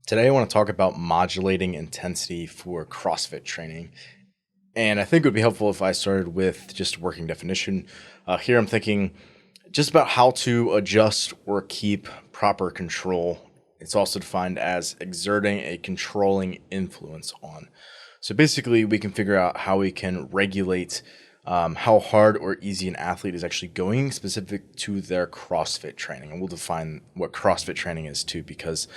Today, I want to talk about modulating intensity for CrossFit training. And I think it would be helpful if I started with just a working definition. Here, I'm thinking just about how to adjust or keep proper control. It's also defined as exerting a controlling influence on. So basically, we can figure out how we can regulate how hard or easy an athlete is actually going specific to their CrossFit training. And we'll define what CrossFit training is too, because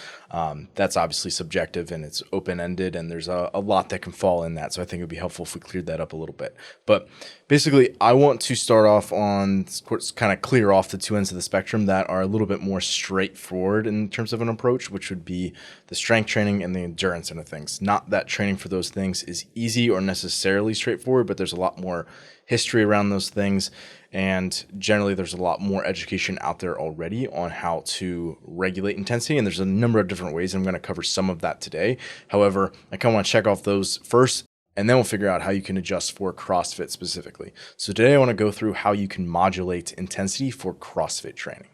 that's obviously subjective and it's open-ended and there's a lot that can fall in that. So I think it would be helpful if we cleared that up a little bit. But basically, I want to start off on kind of clear off the two ends of the spectrum that are a little bit more straightforward in terms of an approach, which would be the strength training and the endurance end of things. Not that training for those things is easy or necessarily straightforward, but there's a lot more history around those things. And generally, there's a lot more education out there already on how to regulate intensity. And there's a number of different ways. I'm going to cover some of that today. However, I kind of want to check off those first, and then we'll figure out how you can adjust for CrossFit specifically. So today I want to go through how you can modulate intensity for CrossFit training.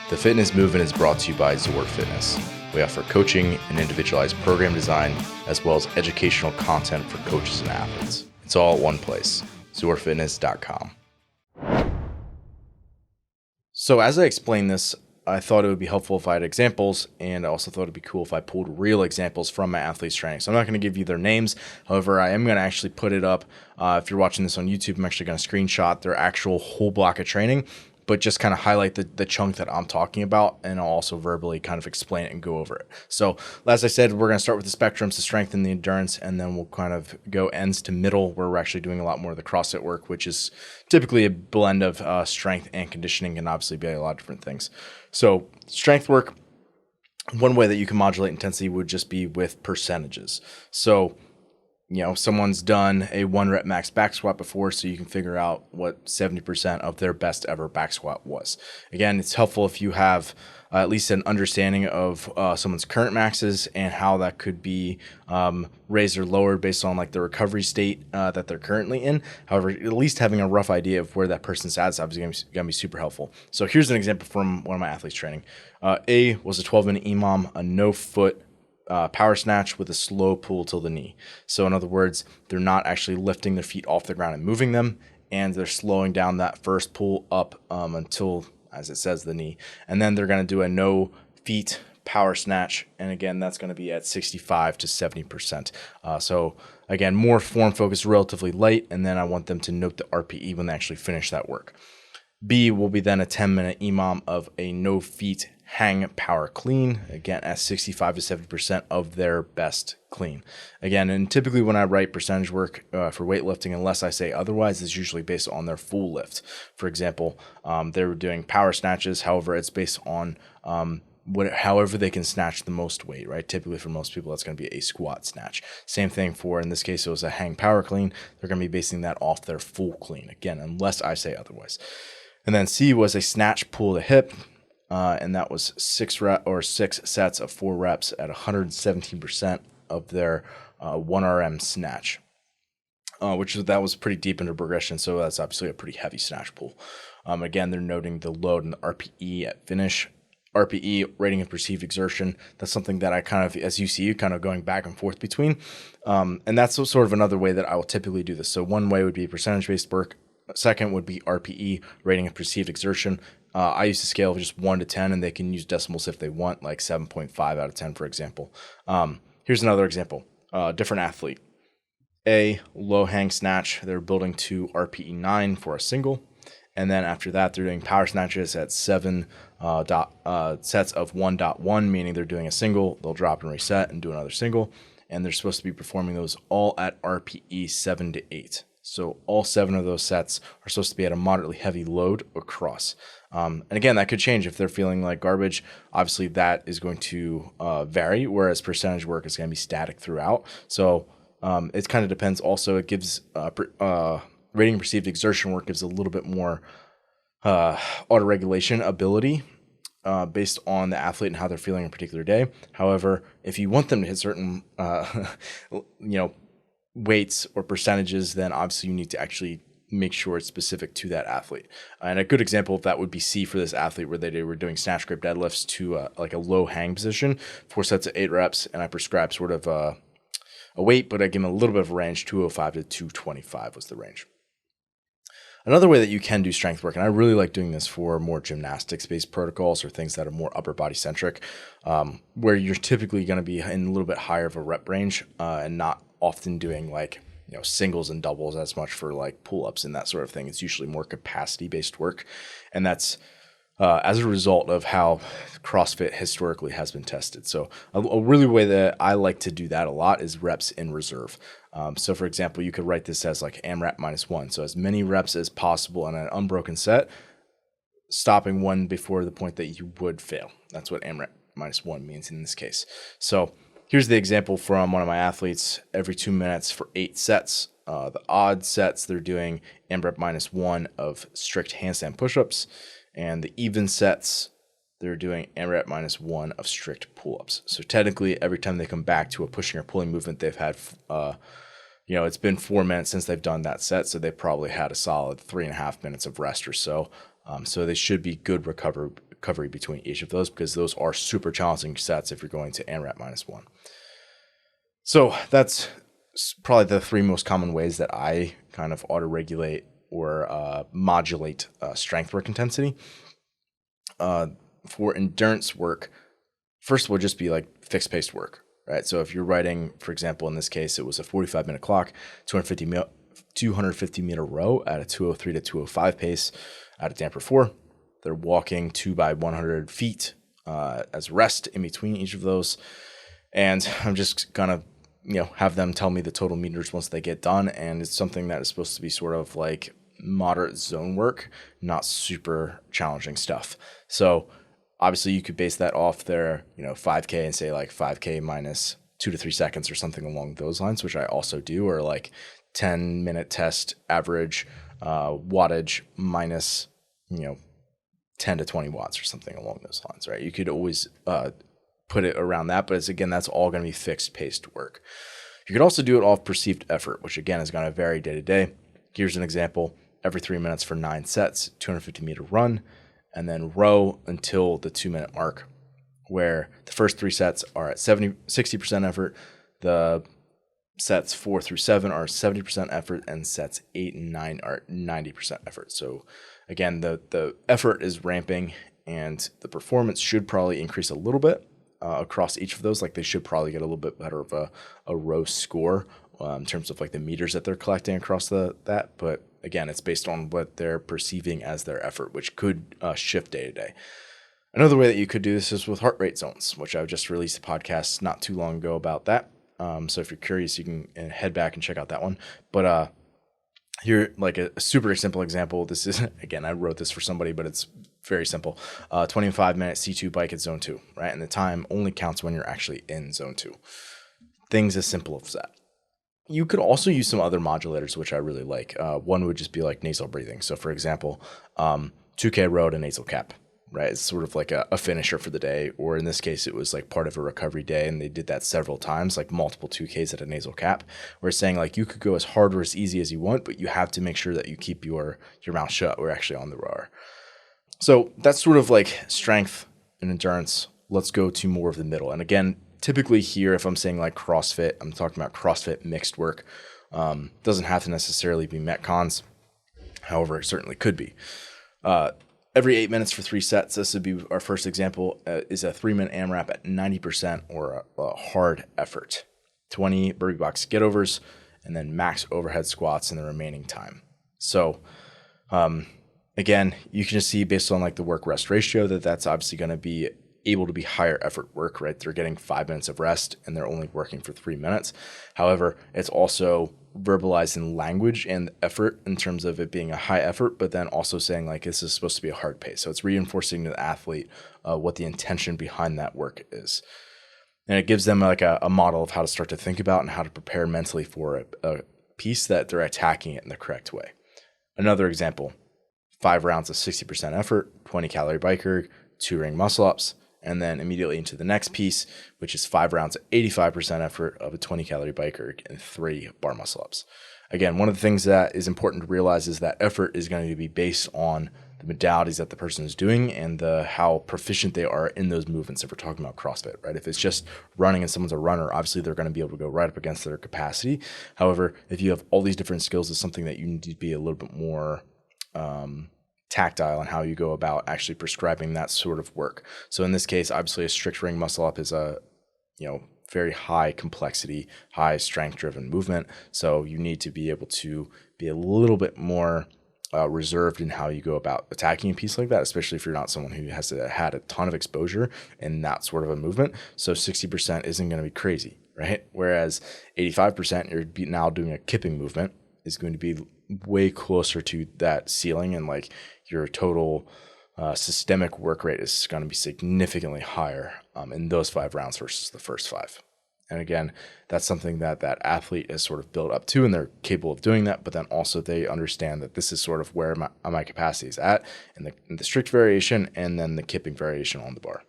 The Fitness Movement is brought to you by Zor Fitness. We offer coaching and individualized program design, as well as educational content for coaches and athletes. It's all at one place, zorfitness.com. So as I explain this, I thought it would be helpful if I had examples, and I also thought it'd be cool if I pulled real examples from my athletes' training. So I'm not going to give you their names. However, I am going to actually put it up. If you're watching this on YouTube, I'm actually going to screenshot their actual whole block of training, but just kind of highlight the chunk that I'm talking about, and I'll also verbally kind of explain it and go over it. So as I said, we're going to start with the spectrums, the strength and the endurance, and then we'll kind of go ends to middle, where we're actually doing a lot more of the CrossFit work, which is typically a blend of strength and conditioning, and obviously be a lot of different things. So strength work, one way that you can modulate intensity would just be with percentages. So someone's done a 1 rep max back squat before, so you can figure out what 70% of their best ever back squat was. Again, it's helpful if you have at least an understanding of someone's current maxes and how that could be raised or lowered based on like the recovery state that they're currently in. However, at least having a rough idea of where that person's at is obviously going to be super helpful. So here's an example from one of my athletes training. A was a 12-minute EMOM, a no foot power snatch with a slow pull till the knee. So in other words, they're not actually lifting their feet off the ground and moving them, and they're slowing down that first pull up until, as it says, the knee. And then they're going to do a no feet power snatch. And again, that's going to be at 65 to 70%. So again, more form focused, relatively light. And then I want them to note the RPE when they actually finish that work. B will be then a 10-minute EMOM of a no feet hang power clean, again at 65 to 70% of their best clean. Again, and typically when I write percentage work for weightlifting, unless I say otherwise, it's usually based on their full lift. For example, they were doing power snatches. However, it's based on however they can snatch the most weight, right? Typically for most people, that's going to be a squat snatch. Same thing for, in this case, it was a hang power clean. They're going to be basing that off their full clean, again, unless I say otherwise. And then C was a snatch pull to hip. And that was 6 sets of 4 reps at 117% of their 1 RM snatch, that was pretty deep into progression. So that's obviously a pretty heavy snatch pull. Again, they're noting the load and the RPE at finish. RPE, rating of perceived exertion. That's something that I kind of, as you see, kind of going back and forth between. And that's sort of another way that I will typically do this. So one way would be percentage-based work. Second would be RPE, rating of perceived exertion. I use a scale of just 1 to 10, and they can use decimals if they want, like 7.5 out of 10, for example. Here's another example. Different athlete. A, low hang snatch. They're building to RPE 9 for a single. And then after that, they're doing power snatches at 7 sets of 1.1, meaning they're doing a single. They'll drop and reset and do another single. And they're supposed to be performing those all at RPE 7 to 8. So all 7 of those sets are supposed to be at a moderately heavy load across. And again, that could change if they're feeling like garbage. Obviously, that is going to vary, whereas percentage work is going to be static throughout. So it kind of depends. Also, it gives rating perceived exertion work gives a little bit more auto-regulation ability based on the athlete and how they're feeling a particular day. However, if you want them to hit certain, weights or percentages, then obviously you need to actually make sure it's specific to that athlete. And a good example of that would be C for this athlete, where they were doing snatch grip deadlifts to like a low hang position, 4 sets of 8 reps, and I prescribed sort of a weight, but I give them a little bit of a range. 205 to 225 was the range. Another way that you can do strength work, and I really like doing this for more gymnastics-based protocols or things that are more upper body centric, where you're typically going to be in a little bit higher of a rep range and not often doing like singles and doubles as much for like pull-ups and that sort of thing. It's usually more capacity-based work, and that's as a result of how CrossFit historically has been tested. So a really way that I like to do that a lot is reps in reserve. So for example, you could write this as like AMRAP -1. So as many reps as possible in an unbroken set, stopping one before the point that you would fail. That's what AMRAP -1 means in this case. So here's the example from one of my athletes. Every 2 minutes for 8 sets. The odd sets, they're doing AMRAP -1 of strict handstand push-ups. And the even sets, they're doing AMRAP -1 of strict pull-ups. So technically, every time they come back to a pushing or pulling movement, they've had, it's been 4 minutes since they've done that set. So they probably had a solid 3.5 minutes of rest or so. So they should be good recovery between each of those, because those are super challenging sets if you're going to AMRAP -1. So that's probably the 3 most common ways that I kind of auto-regulate or modulate strength work intensity. For endurance work, first will just be like fixed paced work, right? So if you're writing, for example, in this case, it was a 45-minute clock, 250 meter row at a 203 to 205 pace at a damper 4. They're walking 2 by 100 feet as rest in between each of those. And I'm just gonna have them tell me the total meters once they get done. And it's something that is supposed to be sort of like moderate zone work, not super challenging stuff. So obviously you could base that off their, 5K and say like 5K minus 2 to 3 seconds or something along those lines, which I also do, or like 10-minute test average wattage minus, 10 to 20 watts or something along those lines, right? You could always put it around that, but that's all going to be fixed paced work. You could also do it off perceived effort, which again is going to vary day to day. Here's an example: every 3 minutes for 9 sets, 250 meter run, and then row until the 2-minute mark, where the first 3 sets are at 60% effort. The sets 4 through 7 are 70% effort, and sets 8 and 9 are 90% effort. So again, the effort is ramping, and the performance should probably increase a little bit across each of those. Like they should probably get a little bit better of a row score in terms of like the meters that they're collecting across that. But again, it's based on what they're perceiving as their effort, which could shift day to day. Another way that you could do this is with heart rate zones, which I've just released a podcast not too long ago about that. So if you're curious, you can head back and check out that one. But here, like a super simple example, this is, again, I wrote this for somebody, but it's very simple. 25-minute C2 bike at zone 2, right? And the time only counts when you're actually in zone 2. Things as simple as that. You could also use some other modulators, which I really like. One would just be like nasal breathing. So for example, 2K row to nasal cap, right? It's sort of like a finisher for the day, or in this case, it was like part of a recovery day, and they did that several times, like multiple 2Ks at a nasal cap. We're saying like you could go as hard or as easy as you want, but you have to make sure that you keep your mouth shut. We're actually on the rower. So that's sort of like strength and endurance. Let's go to more of the middle. And again, typically here, if I'm saying like CrossFit, I'm talking about CrossFit mixed work. Doesn't have to necessarily be MetCons. However, it certainly could be. Every 8 minutes for 3 sets, this would be our first example, is a 3-minute AMRAP at 90% or a hard effort. 20 burpee box get-overs, and then max overhead squats in the remaining time. So again, you can just see based on like the work-rest ratio that's obviously going to be able to be higher effort work, right? They're getting 5 minutes of rest and they're only working for 3 minutes. However, it's also verbalized in language and effort in terms of it being a high effort, but then also saying like this is supposed to be a hard pace. So it's reinforcing to the athlete what the intention behind that work is. And it gives them like a model of how to start to think about and how to prepare mentally for a piece that they're attacking it in the correct way. Another example, 5 rounds of 60% effort, 20 calorie bike erg, 2 ring muscle ups, and then immediately into the next piece, which is 5 rounds at 85% effort of a 20 calorie biker and 3 bar muscle ups. Again, one of the things that is important to realize is that effort is going to be based on the modalities that the person is doing and how proficient they are in those movements. If we're talking about CrossFit, right? If it's just running and someone's a runner, obviously they're going to be able to go right up against their capacity. However, if you have all these different skills, it's something that you need to be a little bit more tactile on how you go about actually prescribing that sort of work. So in this case, obviously a strict ring muscle up is a, very high complexity, high strength driven movement. So you need to be able to be a little bit more reserved in how you go about attacking a piece like that, especially if you're not someone who has had a ton of exposure in that sort of a movement. So 60% isn't going to be crazy, right? Whereas 85%, you're now doing a kipping movement, is going to be way closer to that ceiling, and like your total systemic work rate is going to be significantly higher in those 5 rounds versus the first 5. And again, that's something that athlete has sort of built up to, and they're capable of doing that. But then also they understand that this is sort of where my capacity is at in the strict variation, and then the kipping variation on the bar.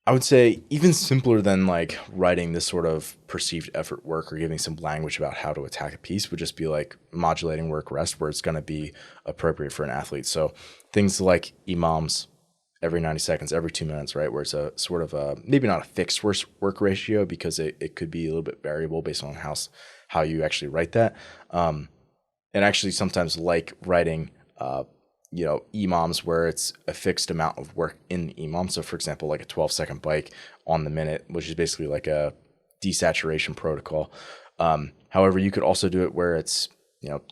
I would say even simpler than like writing this sort of perceived effort work or giving some language about how to attack a piece would just be like modulating work rest, where it's going to be appropriate for an athlete. So things like EMOMs every 90 seconds, every 2 minutes, right? Where it's a sort of a, maybe not a fixed work ratio, because it could be a little bit variable based on how you actually write that. And actually sometimes like writing, EMOMs where it's a fixed amount of work in the EMOM. So for example, like a 12-second bike on the minute, which is basically like a desaturation protocol. However, you could also do it where it's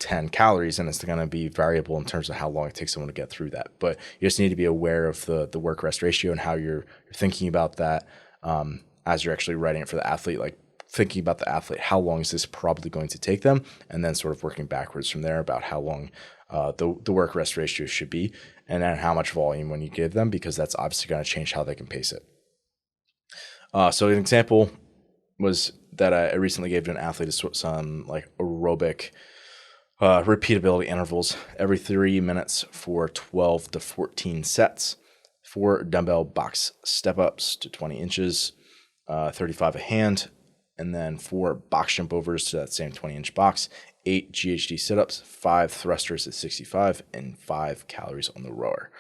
10 calories, and it's going to be variable in terms of how long it takes someone to get through that. But you just need to be aware of the work rest ratio and how you're thinking about that as you're actually writing it for the athlete, like thinking about the athlete, how long is this probably going to take them, and then sort of working backwards from there about how long the work rest ratio should be, and then how much volume when you give them, because that's obviously going to change how they can pace it. So an example was that I recently gave to an athlete some like aerobic repeatability intervals every 3 minutes for 12 to 14 sets, 4 dumbbell box step-ups to 20 inches, 35 a hand, and then 4 box jump overs to that same 20-inch box, 8 GHD sit-ups, 5 thrusters at 65, and 5 calories on the rower.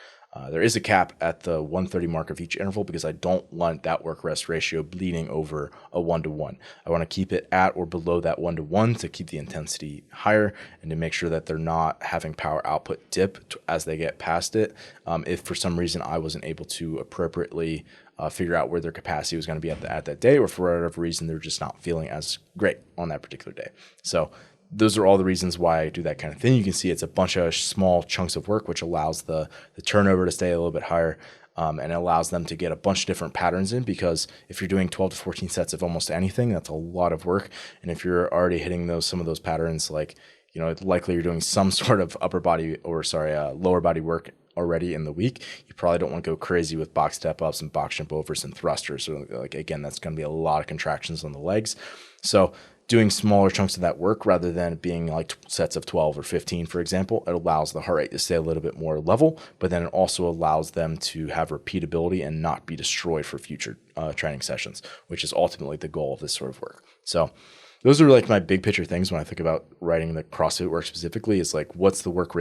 There is a cap at the 130 mark of each interval, because I don't want that work rest ratio bleeding over a 1-to-1. I want to keep it at or below that 1-to-1 to keep the intensity higher, and to make sure that they're not having power output dip as they get past it. If for some reason I wasn't able to appropriately figure out where their capacity was going to be at that day, or for whatever reason they're just not feeling as great on that particular day. So those are all the reasons why I do that kind of thing. You can see it's a bunch of small chunks of work, which allows the turnover to stay a little bit higher, and it allows them to get a bunch of different patterns in, because if you're doing 12 to 14 sets of almost anything, that's a lot of work. And if you're already hitting some of those patterns, like, likely you're doing some sort of lower body work already in the week, you probably don't want to go crazy with box step ups and box jump overs and thrusters. So like, again, that's going to be a lot of contractions on the legs. So doing smaller chunks of that work rather than being like sets of 12 or 15, for example, it allows the heart rate to stay a little bit more level, but then it also allows them to have repeatability and not be destroyed for future training sessions, which is ultimately the goal of this sort of work. So those are like my big picture things when I think about writing the CrossFit work specifically. Is like, what's the work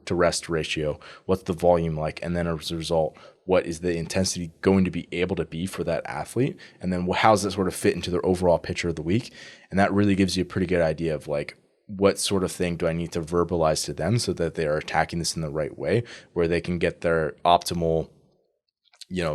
to rest ratio? What's the volume like? And then as a result, what is the intensity going to be able to be for that athlete? And then how does that sort of fit into their overall picture of the week? And that really gives you a pretty good idea of like, what sort of thing do I need to verbalize to them so that they are attacking this in the right way, where they can get their optimal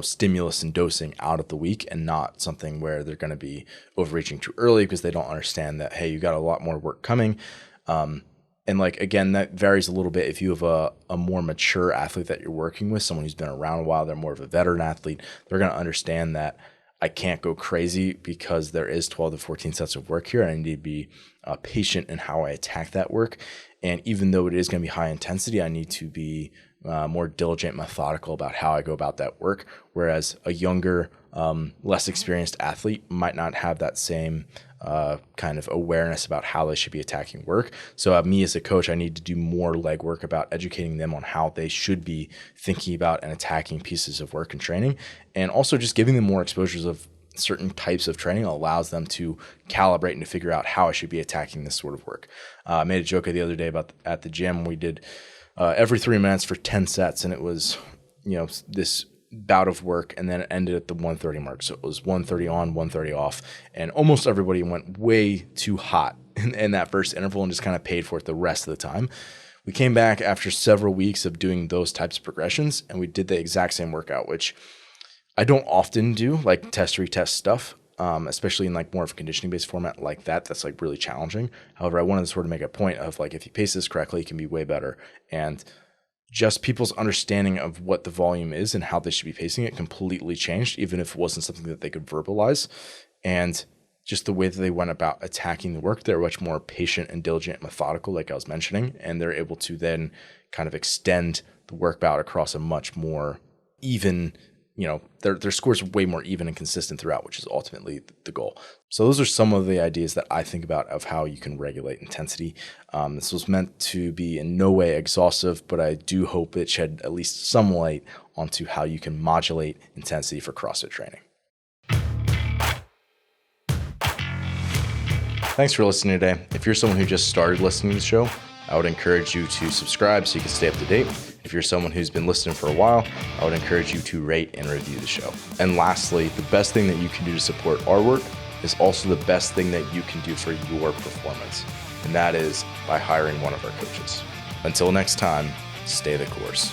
stimulus and dosing out of the week, and not something where they're going to be overreaching too early because they don't understand that, hey, you got a lot more work coming. And like, again, that varies a little bit. If you have a more mature athlete that you're working with, someone who's been around a while, they're more of a veteran athlete, they're going to understand that I can't go crazy because there is 12 to 14 sets of work here, and I need to be patient in how I attack that work. And even though it is going to be high intensity, I need to be more diligent, methodical about how I go about that work. Whereas a younger, less experienced athlete might not have that same kind of awareness about how they should be attacking work. So me as a coach, I need to do more legwork about educating them on how they should be thinking about and attacking pieces of work and training, and also just giving them more exposures of certain types of training allows them to calibrate and to figure out how I should be attacking this sort of work. I made a joke the other day about at the gym, we did every 3 minutes for 10 sets, and it was, this bout of work, and then it ended at the 130 mark. So it was 130 on, 130 off, and almost everybody went way too hot in that first interval and just kind of paid for it the rest of the time. We came back after several weeks of doing those types of progressions, and we did the exact same workout, which I don't often do, like test retest stuff, especially in like more of a conditioning based format like that. That's like really challenging. However, I wanted to sort of make a point of like, if you pace this correctly, it can be way better. And just people's understanding of what the volume is and how they should be pacing it completely changed, even if it wasn't something that they could verbalize. And just the way that they went about attacking the work, they're much more patient and diligent and methodical, like I was mentioning, and they're able to then kind of extend the work bout across a much more even, their scores are way more even and consistent throughout, which is ultimately the goal. So those are some of the ideas that I think about of how you can regulate intensity. This was meant to be in no way exhaustive, but I do hope it shed at least some light onto how you can modulate intensity for CrossFit training. Thanks for listening today. If you're someone who just started listening to the show, I would encourage you to subscribe so you can stay up to date. If you're someone who's been listening for a while, I would encourage you to rate and review the show. And lastly, the best thing that you can do to support our work is also the best thing that you can do for your performance. And that is by hiring one of our coaches. Until next time, stay the course.